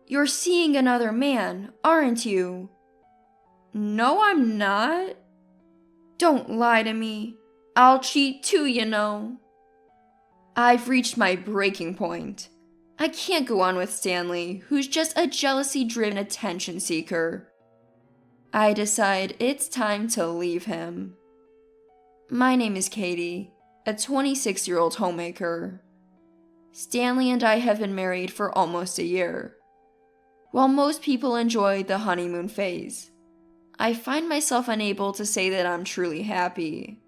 You're seeing another man, aren't you? No, I'm not. Don't lie to me. I'll cheat too, you know. I've reached my breaking point. I can't go on with Stanley, who's just a jealousy-driven attention seeker. I decide it's time to leave him. My name is Katie, a 26-year-old homemaker. Stanley and I have been married for almost a year. While most people enjoy the honeymoon phase, I find myself unable to say that I'm truly happy.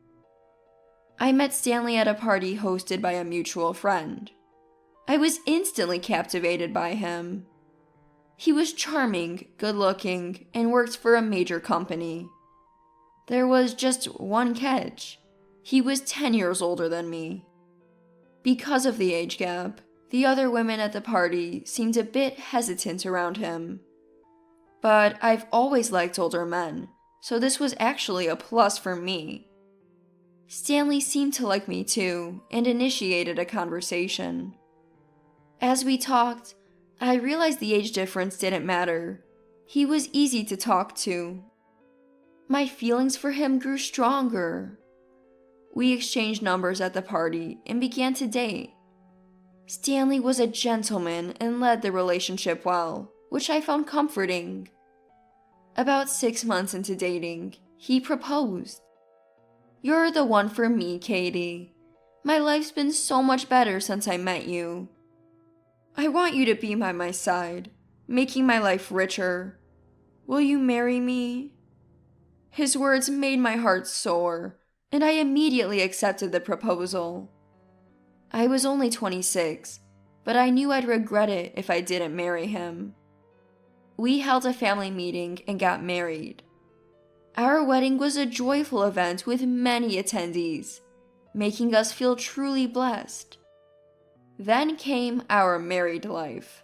I met Stanley at a party hosted by a mutual friend. I was instantly captivated by him. He was charming, good-looking, and worked for a major company. There was just one catch. He was 10 years older than me. Because of the age gap, the other women at the party seemed a bit hesitant around him. But I've always liked older men, so this was actually a plus for me. Stanley seemed to like me too, and initiated a conversation. As we talked, I realized the age difference didn't matter. He was easy to talk to. My feelings for him grew stronger. We exchanged numbers at the party and began to date. Stanley was a gentleman and led the relationship well, which I found comforting. About 6 months into dating, he proposed. You're the one for me, Katie. My life's been so much better since I met you. I want you to be by my side, making my life richer. Will you marry me? His words made my heart soar, and I immediately accepted the proposal. I was only 26, but I knew I'd regret it if I didn't marry him. We held a family meeting and got married. Our wedding was a joyful event with many attendees, making us feel truly blessed. Then came our married life.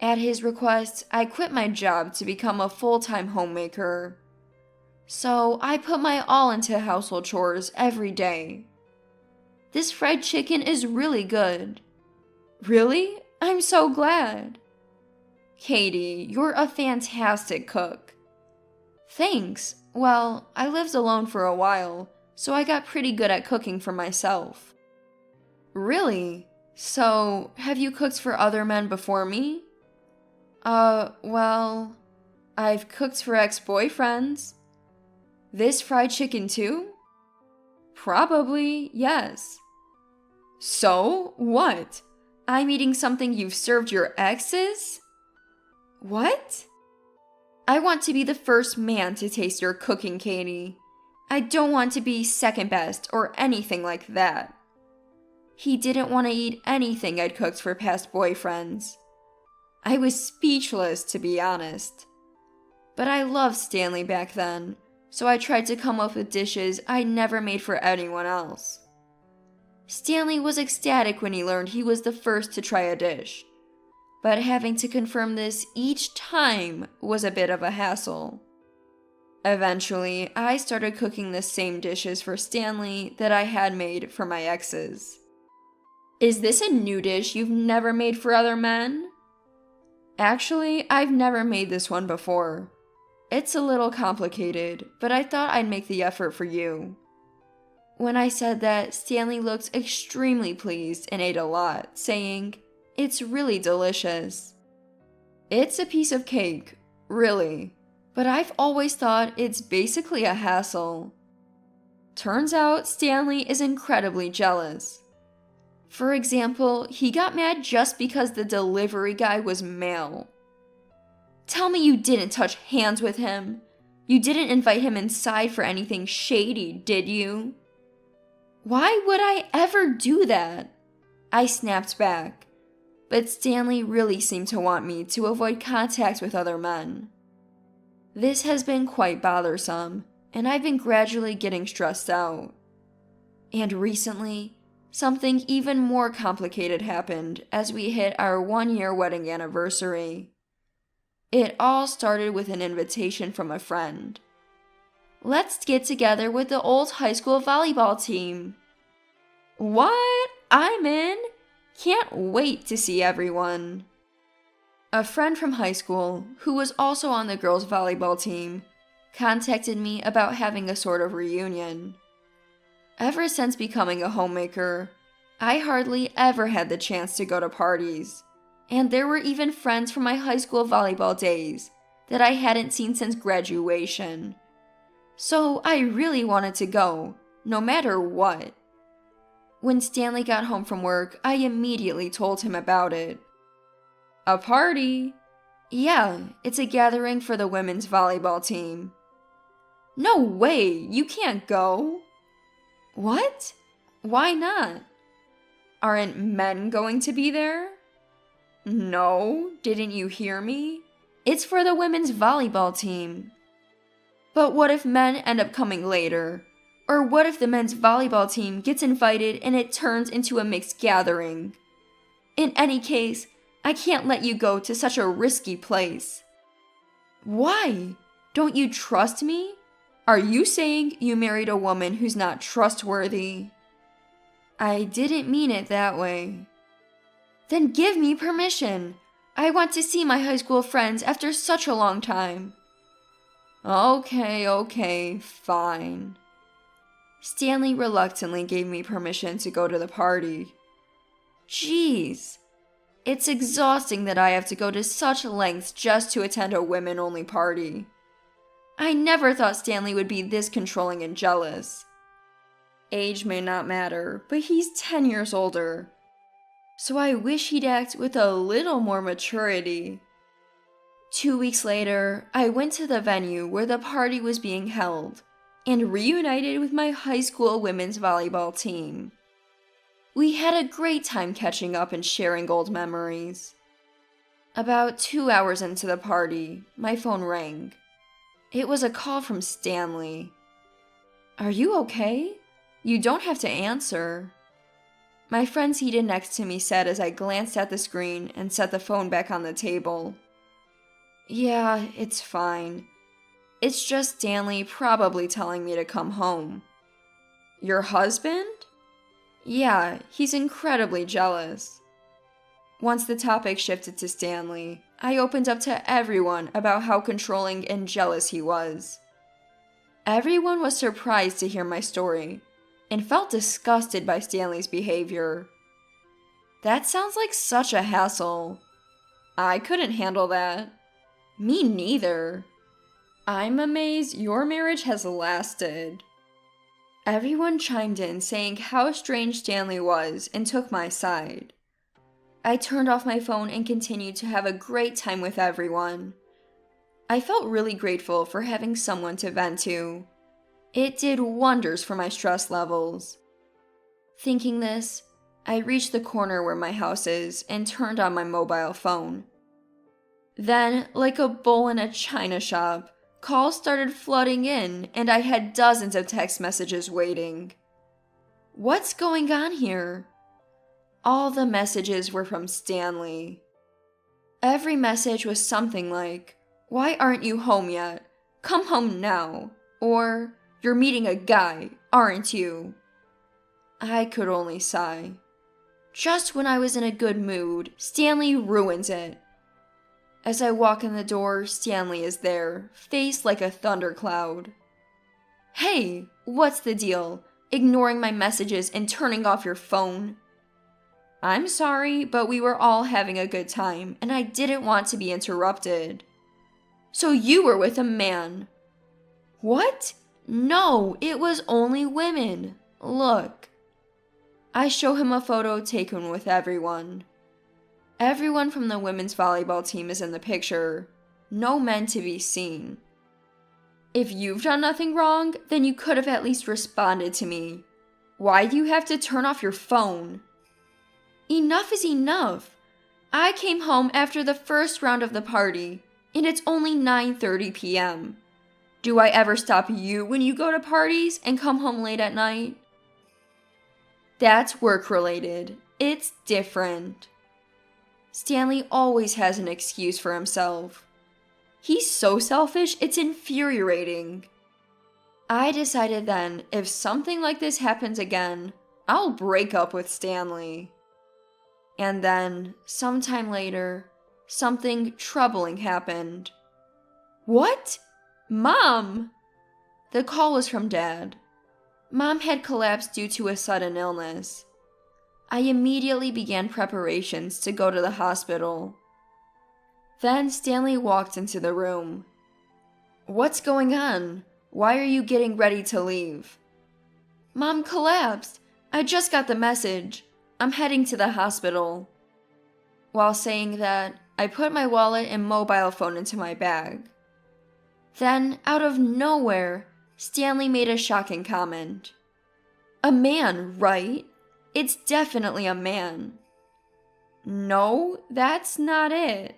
At his request, I quit my job to become a full-time homemaker. So I put my all into household chores every day. This fried chicken is really good. Really? I'm so glad. Katie, you're a fantastic cook. Thanks. Well, I lived alone for a while, so I got pretty good at cooking for myself. Really? So, have you cooked for other men before me? Well, I've cooked for ex-boyfriends. This fried chicken too? Probably, yes. So, what? I'm eating something you've served your exes? What? I want to be the first man to taste your cooking, Katie. I don't want to be second best or anything like that. He didn't want to eat anything I'd cooked for past boyfriends. I was speechless, to be honest. But I loved Stanley back then, so I tried to come up with dishes I'd never made for anyone else. Stanley was ecstatic when he learned he was the first to try a dish, but having to confirm this each time was a bit of a hassle. Eventually, I started cooking the same dishes for Stanley that I had made for my exes. Is this a new dish you've never made for other men? Actually, I've never made this one before. It's a little complicated, but I thought I'd make the effort for you. When I said that, Stanley looked extremely pleased and ate a lot, saying, "It's really delicious." It's a piece of cake, really, but I've always thought it's basically a hassle. Turns out Stanley is incredibly jealous. For example, he got mad just because the delivery guy was male. Tell me you didn't touch hands with him. You didn't invite him inside for anything shady, did you? Why would I ever do that? I snapped back, but Stanley really seemed to want me to avoid contact with other men. This has been quite bothersome, and I've been gradually getting stressed out. And recently, something even more complicated happened as we hit our 1-year wedding anniversary. It all started with an invitation from a friend. Let's get together with the old high school volleyball team. What? I'm in. Can't wait to see everyone. A friend from high school, who was also on the girls' volleyball team, contacted me about having a sort of reunion. Ever since becoming a homemaker, I hardly ever had the chance to go to parties, and there were even friends from my high school volleyball days that I hadn't seen since graduation. So I really wanted to go, no matter what. When Stanley got home from work, I immediately told him about it. A party? Yeah, it's a gathering for the women's volleyball team. No way, you can't go. What? Why not? Aren't men going to be there? No, didn't you hear me? It's for the women's volleyball team. But what if men end up coming later? Or what if the men's volleyball team gets invited and it turns into a mixed gathering? In any case, I can't let you go to such a risky place. Why? Don't you trust me? Are you saying you married a woman who's not trustworthy? I didn't mean it that way. Then give me permission. I want to see my high school friends after such a long time. Okay, fine. Stanley reluctantly gave me permission to go to the party. Jeez. It's exhausting that I have to go to such lengths just to attend a women-only party. I never thought Stanley would be this controlling and jealous. Age may not matter, but he's 10 years older. So I wish he'd act with a little more maturity. 2 weeks later, I went to the venue where the party was being held and reunited with my high school women's volleyball team. We had a great time catching up and sharing old memories. About 2 hours into the party, my phone rang. It was a call from Stanley. Are you okay? You don't have to answer. My friend seated next to me said as I glanced at the screen and set the phone back on the table. Yeah, it's fine. It's just Stanley probably telling me to come home. Your husband? Yeah, he's incredibly jealous. Once the topic shifted to Stanley, I opened up to everyone about how controlling and jealous he was. Everyone was surprised to hear my story and felt disgusted by Stanley's behavior. That sounds like such a hassle. I couldn't handle that. Me neither. I'm amazed your marriage has lasted. Everyone chimed in saying how strange Stanley was and took my side. I turned off my phone and continued to have a great time with everyone. I felt really grateful for having someone to vent to. It did wonders for my stress levels. Thinking this, I reached the corner where my house is and turned on my mobile phone. Then, like a bull in a china shop, calls started flooding in and I had dozens of text messages waiting. What's going on here? All the messages were from Stanley. Every message was something like, "Why aren't you home yet? Come home now." Or, "You're meeting a guy, aren't you?" I could only sigh. Just when I was in a good mood, Stanley ruins it. As I walk in the door, Stanley is there, face like a thundercloud. Hey, what's the deal? Ignoring my messages and turning off your phone? I'm sorry, but we were all having a good time, and I didn't want to be interrupted. So you were with a man. What? No, it was only women. Look. I show him a photo taken with everyone. Everyone from the women's volleyball team is in the picture. No men to be seen. If you've done nothing wrong, then you could have at least responded to me. Why do you have to turn off your phone? Enough is enough. I came home after the first round of the party, and it's only 9:30 p.m. Do I ever stop you when you go to parties and come home late at night? That's work-related. It's different. Stanley always has an excuse for himself. He's so selfish, it's infuriating. I decided then, if something like this happens again, I'll break up with Stanley. And then, sometime later, something troubling happened. What? Mom! The call was from Dad. Mom had collapsed due to a sudden illness. I immediately began preparations to go to the hospital. Then Stanley walked into the room. What's going on? Why are you getting ready to leave? Mom collapsed. I just got the message. I'm heading to the hospital. While saying that, I put my wallet and mobile phone into my bag. Then, out of nowhere, Stanley made a shocking comment. A man, right? It's definitely a man. No, that's not it.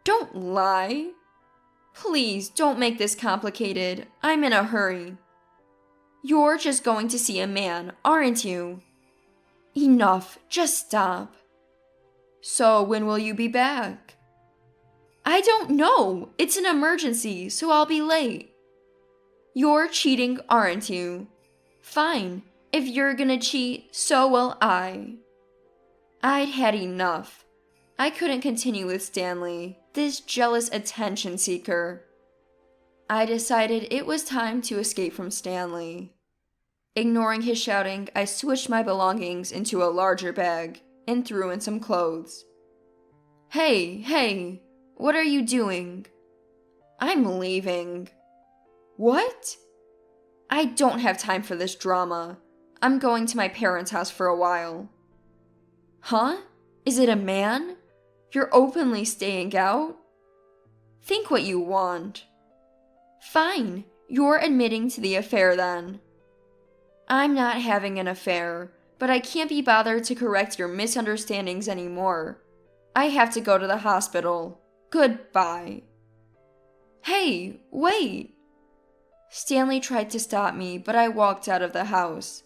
Don't lie. Please don't make this complicated. I'm in a hurry. You're just going to see a man, aren't you? Enough, just stop. So when will you be back? I don't know. It's an emergency, so I'll be late. You're cheating, aren't you? Fine. If you're gonna cheat, so will I. I'd had enough. I couldn't continue with Stanley, this jealous attention seeker. I decided it was time to escape from Stanley. Ignoring his shouting, I switched my belongings into a larger bag and threw in some clothes. Hey, what are you doing? I'm leaving. What? I don't have time for this drama. I'm going to my parents' house for a while. Huh? Is it a man? You're openly staying out? Think what you want. Fine, you're admitting to the affair then. I'm not having an affair, but I can't be bothered to correct your misunderstandings anymore. I have to go to the hospital. Goodbye. Hey, wait! Stanley tried to stop me, but I walked out of the house.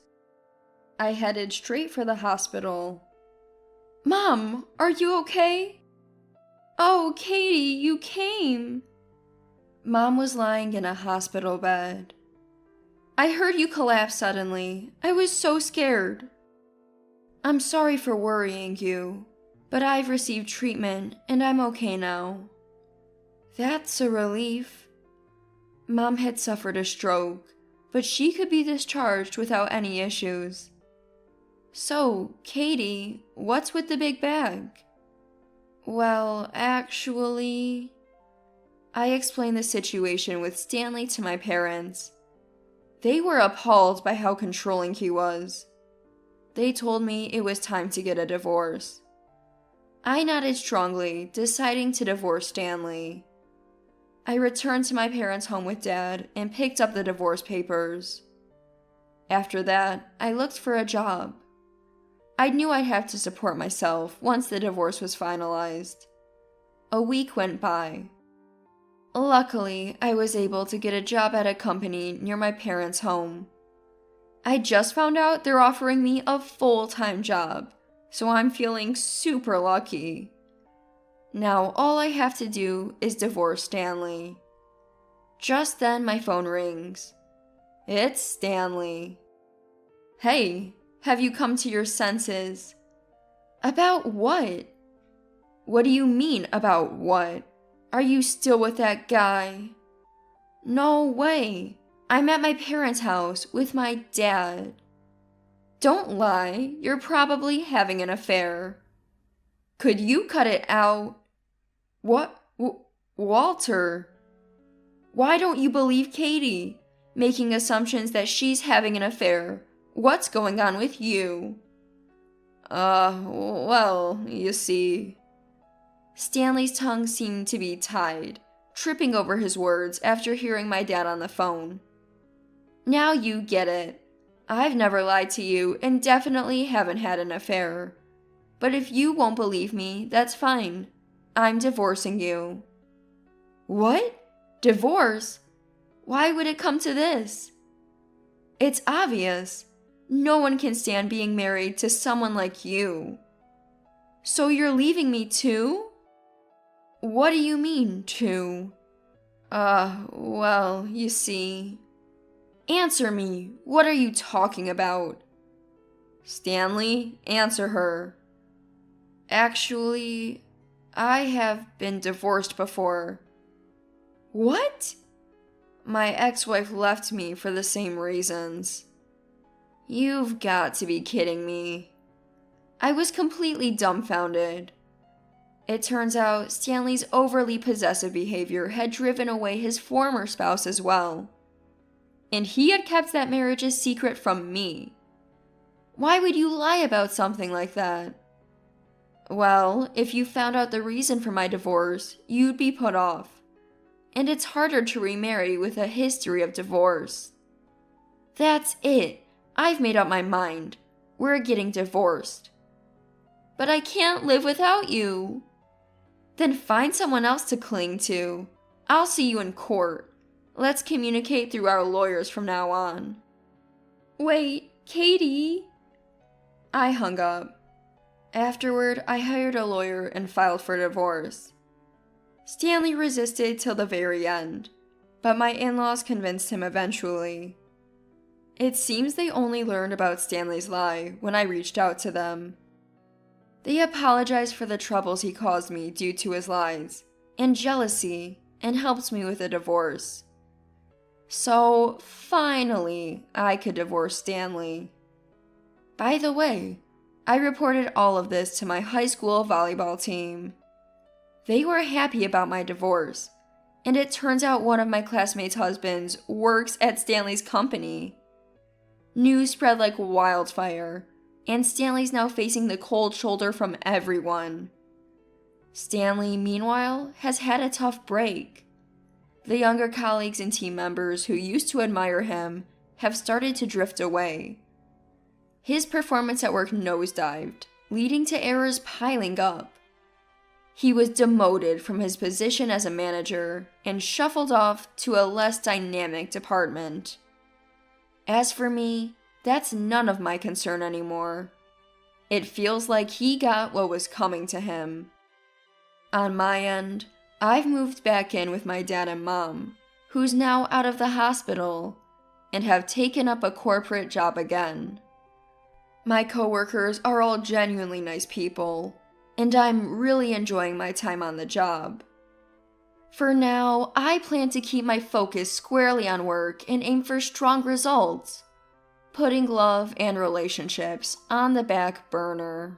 I headed straight for the hospital. Mom, are you okay? Oh, Katie, you came. Mom was lying in a hospital bed. I heard you collapse suddenly. I was so scared. I'm sorry for worrying you, but I've received treatment and I'm okay now. That's a relief. Mom had suffered a stroke, but she could be discharged without any issues. So, Katie, what's with the big bag? Well, actually, I explained the situation with Stanley to my parents. They were appalled by how controlling he was. They told me it was time to get a divorce. I nodded strongly, deciding to divorce Stanley. I returned to my parents' home with Dad and picked up the divorce papers. After that, I looked for a job. I knew I'd have to support myself once the divorce was finalized. A week went by. Luckily, I was able to get a job at a company near my parents' home. I just found out they're offering me a full-time job, so I'm feeling super lucky. Now all I have to do is divorce Stanley. Just then my phone rings. It's Stanley. Hey, have you come to your senses? About what? What do you mean, about what? Are you still with that guy? No way. I'm at my parents' house with my dad. Don't lie, you're probably having an affair. Could you cut it out? What? Walter? Why don't you believe Katie? Making assumptions that she's having an affair. What's going on with you? Well, you see. Stanley's tongue seemed to be tied, tripping over his words after hearing my dad on the phone. Now you get it. I've never lied to you and definitely haven't had an affair. But if you won't believe me, that's fine. I'm divorcing you. What? Divorce? Why would it come to this? It's obvious. No one can stand being married to someone like you. So you're leaving me too? What do you mean, too? Well, you see. Answer me. What are you talking about? Stanley, answer her. Actually, I have been divorced before. What? My ex-wife left me for the same reasons. You've got to be kidding me. I was completely dumbfounded. It turns out Stanley's overly possessive behavior had driven away his former spouse as well. And he had kept that marriage a secret from me. Why would you lie about something like that? Well, if you found out the reason for my divorce, you'd be put off. And it's harder to remarry with a history of divorce. That's it. I've made up my mind. We're getting divorced. But I can't live without you. Then find someone else to cling to. I'll see you in court. Let's communicate through our lawyers from now on. Wait, Katie. I hung up. Afterward, I hired a lawyer and filed for divorce. Stanley resisted till the very end, but my in-laws convinced him eventually. It seems they only learned about Stanley's lie when I reached out to them. They apologized for the troubles he caused me due to his lies and jealousy and helped me with a divorce. So, finally, I could divorce Stanley. By the way, I reported all of this to my high school volleyball team. They were happy about my divorce, and it turns out one of my classmates' husbands works at Stanley's company. News spread like wildfire, and Stanley's now facing the cold shoulder from everyone. Stanley, meanwhile, has had a tough break. The younger colleagues and team members who used to admire him have started to drift away. His performance at work nosedived, leading to errors piling up. He was demoted from his position as a manager and shuffled off to a less dynamic department. As for me, that's none of my concern anymore. It feels like he got what was coming to him. On my end, I've moved back in with my dad and mom, who's now out of the hospital, and have taken up a corporate job again. My coworkers are all genuinely nice people, and I'm really enjoying my time on the job. For now, I plan to keep my focus squarely on work and aim for strong results, putting love and relationships on the back burner.